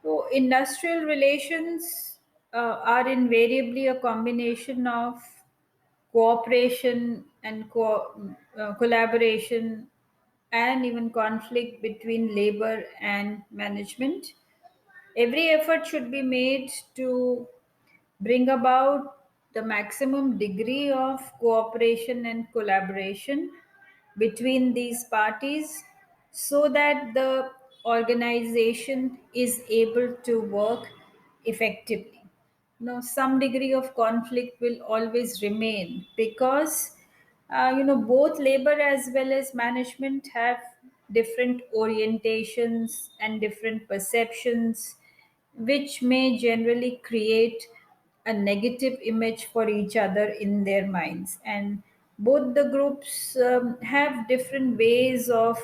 So, industrial relations are invariably a combination of cooperation and collaboration and even conflict between labor and management. Every effort should be made to bring about the maximum degree of cooperation and collaboration between these parties so that the organization is able to work effectively. Some degree of conflict will always remain because both labor as well as management have different orientations and different perceptions, which may generally create a negative image for each other in their minds. And both the groups have different ways of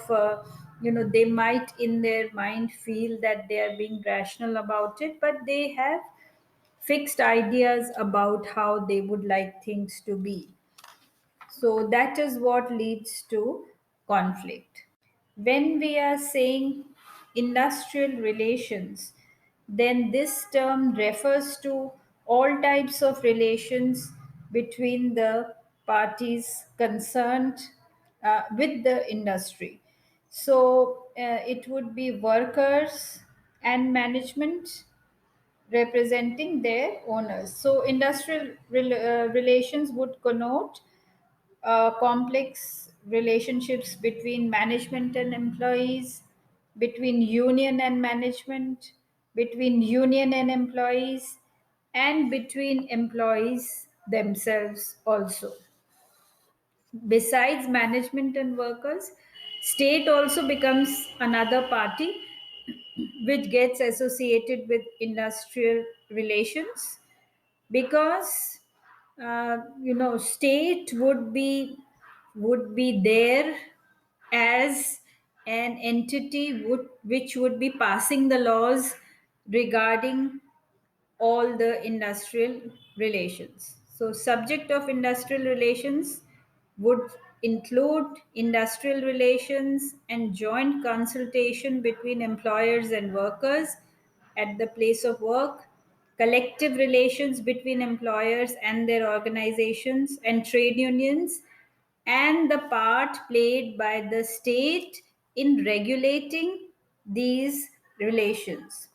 they might in their mind feel that they are being rational about it, but they have fixed ideas about how they would like things to be. So that is what leads to conflict. When we are saying industrial relations, then this term refers to all types of relations between the parties concerned with the industry. So it would be workers and management representing their owners. So industrial relations would connote complex relationships between management and employees, between union and management, between union and employees, and between employees themselves also. Besides management and workers, state also becomes another party which gets associated with industrial relations because state would be there as an entity which would be passing the laws regarding all the industrial relations. So, subject of industrial relations would include industrial relations and joint consultation between employers and workers at the place of work, collective relations between employers and their organizations and trade unions, and the part played by the state in regulating these relations.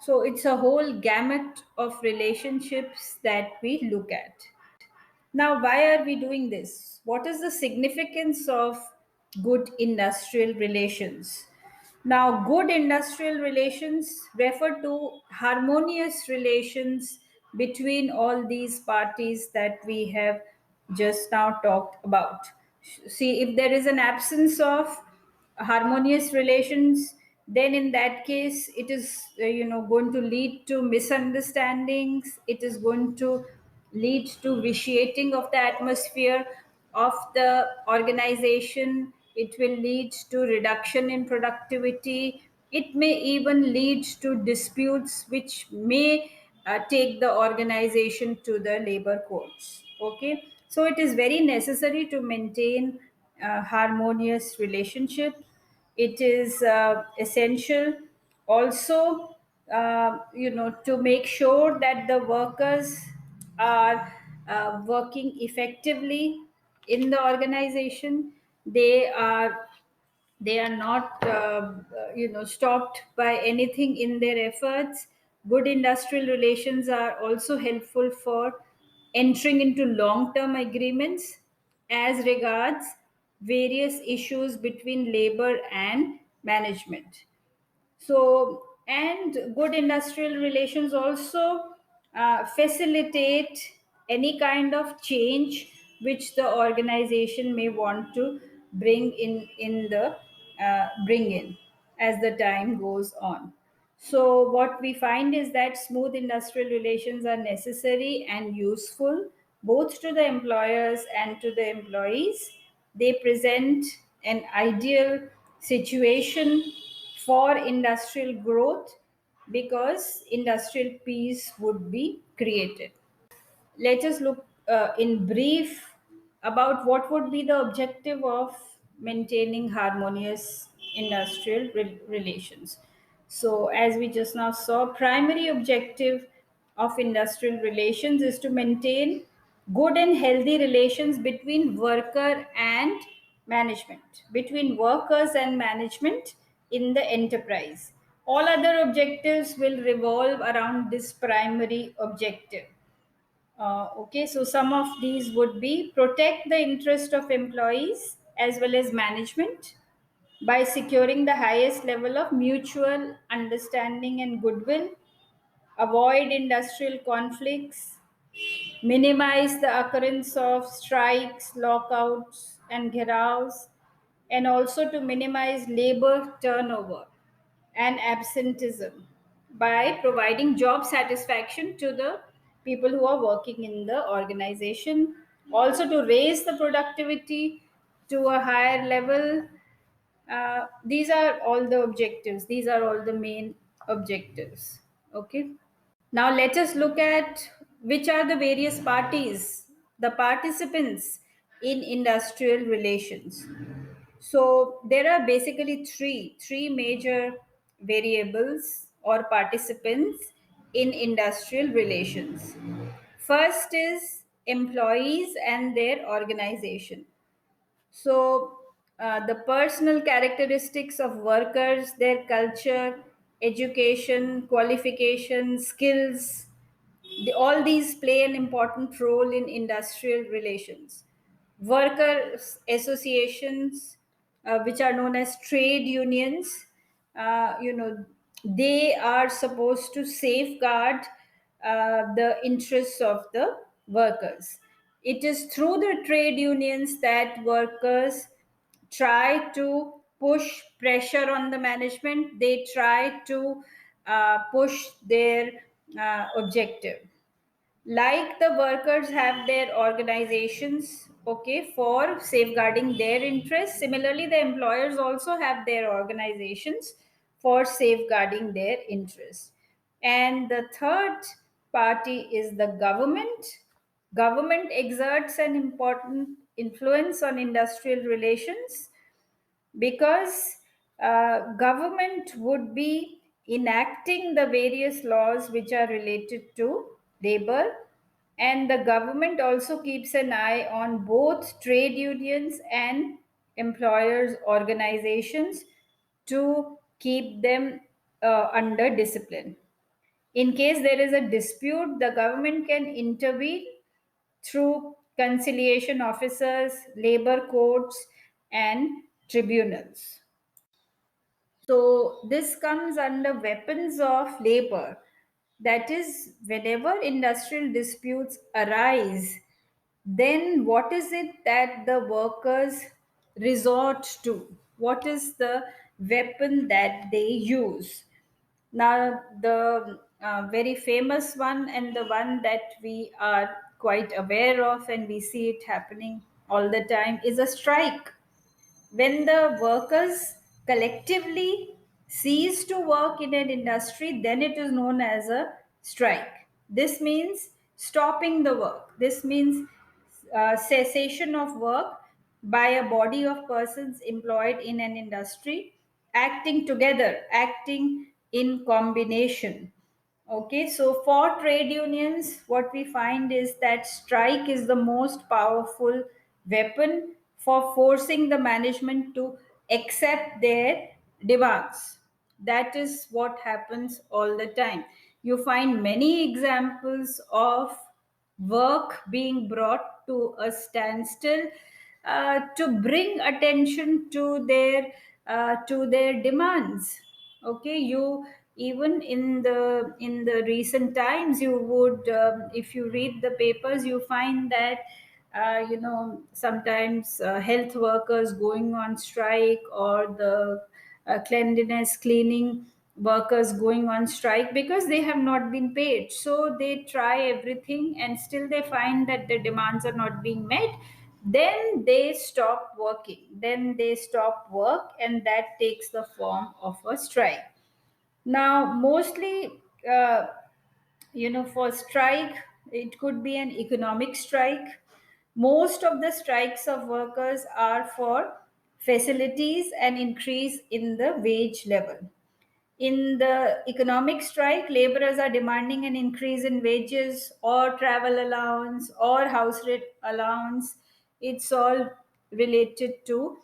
So it's a whole gamut of relationships that we look at. Now, why are we doing this? What is the significance of good industrial relations? Now, good industrial relations refer to harmonious relations between all these parties that we have just now talked about. See, if there is an absence of harmonious relations, then in that case it is going to lead to misunderstandings. It is going to lead to vitiating of the atmosphere of the organization. It will lead to reduction in productivity. It may even lead to disputes which may take the organization to the labor courts. Okay, so it is very necessary to maintain a harmonious relationship. It is essential also to make sure that the workers are working effectively in the organization. They are not stopped by anything in their efforts. Good industrial relations are also helpful for entering into long term agreements as regards various issues between labor and management. So, and good industrial relations also facilitate any kind of change which the organization may want to bring in as the time goes on. So, what we find is that smooth industrial relations are necessary and useful both to the employers and to the employees. They present an ideal situation for industrial growth because industrial peace would be created. Let us look in brief about what would be the objective of maintaining harmonious industrial relations. So, as we just now saw, primary objective of industrial relations is to maintain good and healthy relations between worker and management, between workers and management in the enterprise. All other objectives will revolve around this primary objective. Okay, so some of these would be protect the interest of employees as well as management by securing the highest level of mutual understanding and goodwill, avoid industrial conflicts, minimize the occurrence of strikes, lockouts, and gheraos, and also to minimize labor turnover and absenteeism by providing job satisfaction to the people who are working in the organization. Also, to raise the productivity to a higher level. These are all the objectives, these are all the main objectives. Okay. Now let us look at which are the various parties, the participants in industrial relations. So there are basically three major variables or participants in industrial relations. First is employees and their organization. So, the personal characteristics of workers, their culture, education, qualifications, skills, all these play an important role in industrial relations. Workers' associations, which are known as trade unions, they are supposed to safeguard the interests of the workers. It is through the trade unions that workers try to push pressure on the management, they try to push their objective. Like the workers have their organizations, okay, for safeguarding their interests, similarly the employers also have their organizations for safeguarding their interests. And the third party is the government. Government exerts an important influence on industrial relations because government would be enacting the various laws which are related to labor, and the government also keeps an eye on both trade unions and employers organizations to keep them under discipline. In case there is a dispute, the government can intervene through conciliation officers, labor courts, and tribunals. So, this comes under weapons of labor. That is, whenever industrial disputes arise, then what is it that the workers resort to? What is the weapon that they use? Now, the very famous one and the one that we are quite aware of and we see it happening all the time is a strike. When the workers collectively cease to work in an industry, then it is known as a strike. This means stopping the work. This means cessation of work by a body of persons employed in an industry, acting together, acting in combination. Okay, so for trade unions, what we find is that strike is the most powerful weapon for forcing the management to accept their demands. That is what happens all the time. You find many examples of work being brought to a standstill to bring attention to their demands. Okay, you even in the recent times you would if you read the papers you find that sometimes health workers going on strike, or the cleanliness cleaning workers going on strike because they have not been paid. So they try everything and still they find that the demands are not being met. Then they stop working, then they stop work, and that takes the form of a strike. Now mostly for strike, it could be an economic strike. Most of the strikes of workers are for facilities and increase in the wage level. In the economic strike, laborers are demanding an increase in wages or travel allowance or house rent allowance. It's all related to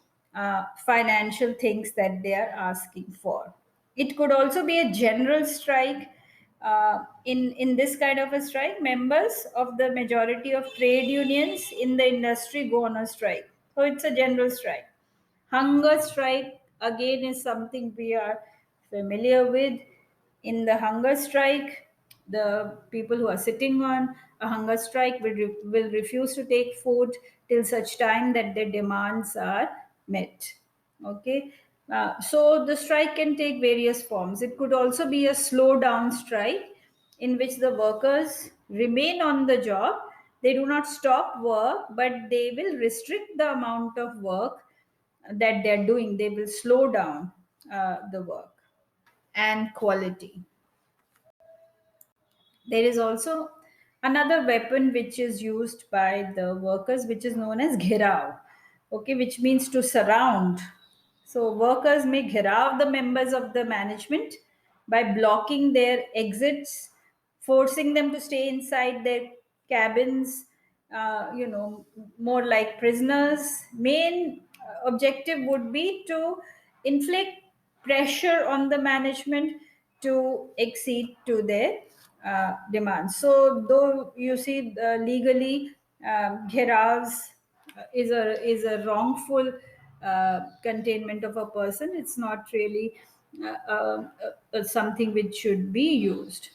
financial things that they are asking for. It could also be a general strike. In this kind of a strike, members of the majority of trade unions in the industry go on a strike. So it's a general strike. Hunger strike again is something we are familiar with. In the hunger strike, the people who are sitting on a hunger strike will refuse to take food till such time that their demands are met. Okay, so the strike can take various forms. It could also be a slow down strike in which the workers remain on the job. They do not stop work, but they will restrict the amount of work that they're doing. They will slow down the work and quality. There is also another weapon which is used by the workers, which is known as gherav, okay, which means to surround. So workers may gherav the members of the management by blocking their exits, forcing them to stay inside their cabins, more like prisoners. Main objective would be to inflict pressure on the management to accede to their demands. So, though you see legally, ghiravs is a wrongful containment of a person. It's not really something which should be used.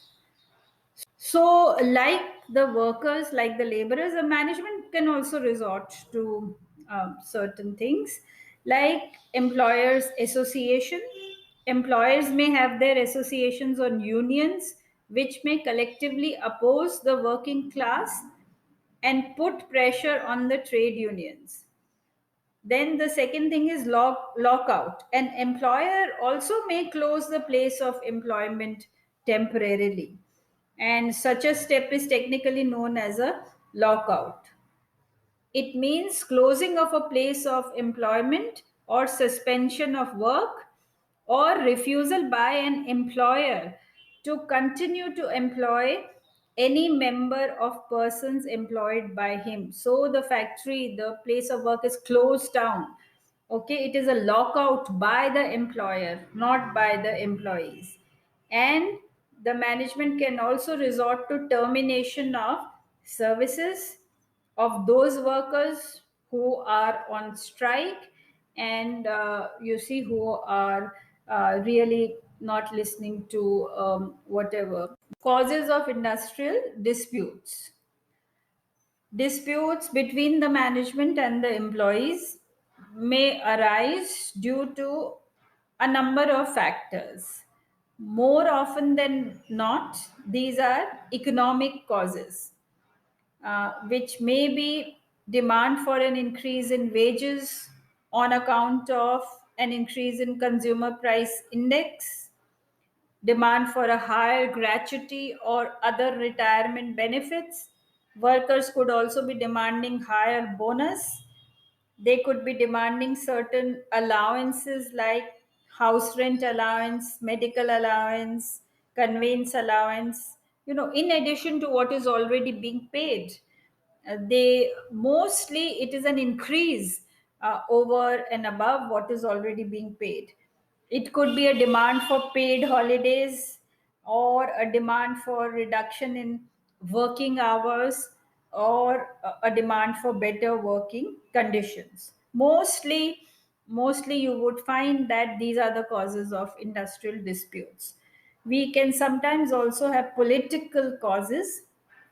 So, like the workers, like the laborers, the management can also resort to certain things like employers' association. Employers may have their associations on unions, which may collectively oppose the working class and put pressure on the trade unions. Then the second thing is lockout. An employer also may close the place of employment temporarily. And such a step is technically known as a lockout. It means closing of a place of employment or suspension of work or refusal by an employer to continue to employ any member of persons employed by him. So the factory, the place of work is closed down. Okay, it is a lockout by the employer, not by the employees. And the management can also resort to termination of services of those workers who are on strike, and you see who are really not listening to whatever. Causes of industrial disputes. Disputes between the management and the employees may arise due to a number of factors. More often than not, these are economic causes, which may be demand for an increase in wages on account of an increase in consumer price index, demand for a higher gratuity or other retirement benefits. Workers could also be demanding higher bonus. They could be demanding certain allowances like house rent allowance, medical allowance, conveyance allowance, in addition to what is already being paid. They mostly, it is an increase over and above what is already being paid. It could be a demand for paid holidays or a demand for reduction in working hours or a demand for better working conditions. Mostly you would find that these are the causes of industrial disputes. We can sometimes also have political causes,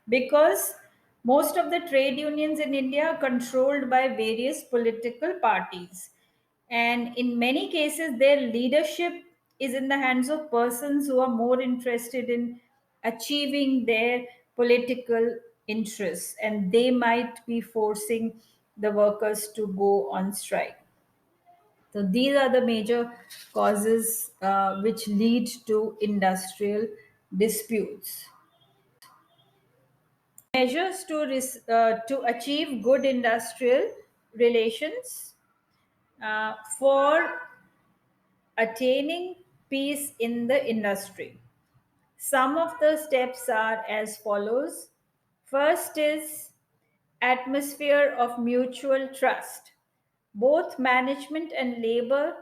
because most of the trade unions in India are controlled by various political parties. And in many cases, their leadership is in the hands of persons who are more interested in achieving their political interests, and they might be forcing the workers to go on strike. So these are the major causes which lead to industrial disputes. Measures to achieve good industrial relations, for attaining peace in the industry. Some of the steps are as follows. First is atmosphere of mutual trust. Both management and labor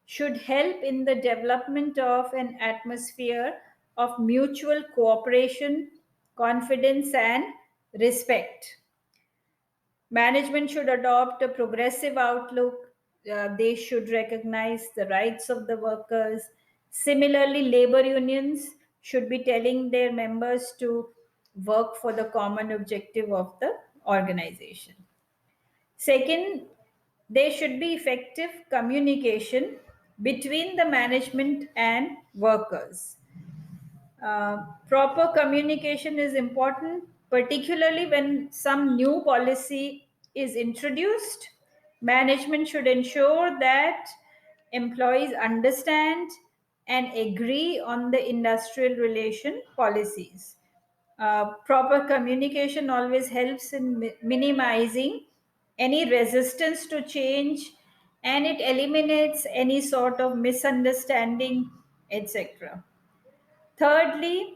should help in the development of an atmosphere of mutual cooperation, confidence, and respect. Management should adopt a progressive outlook. They should recognize the rights of the workers. Similarly, labor unions should be telling their members to work for the common objective of the organization. Second, there should be effective communication between the management and workers. Proper communication is important, particularly when some new policy is introduced. Management should ensure that employees understand and agree on the industrial relation policies. Proper communication always helps in minimizing any resistance to change, and it eliminates any sort of misunderstanding, etc. Thirdly,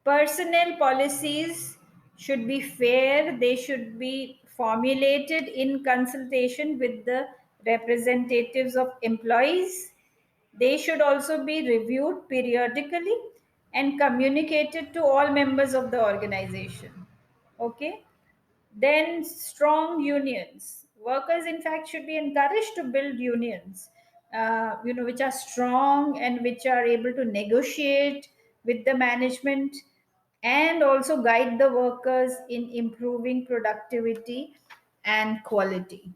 personnel policies should be fair, they should be formulated in consultation with the representatives of employees. They should also be reviewed periodically and communicated to all members of the organization. Okay? Then, strong unions. Workers, in fact, should be encouraged to build unions, which are strong and which are able to negotiate with the management and also guide the workers in improving productivity and quality.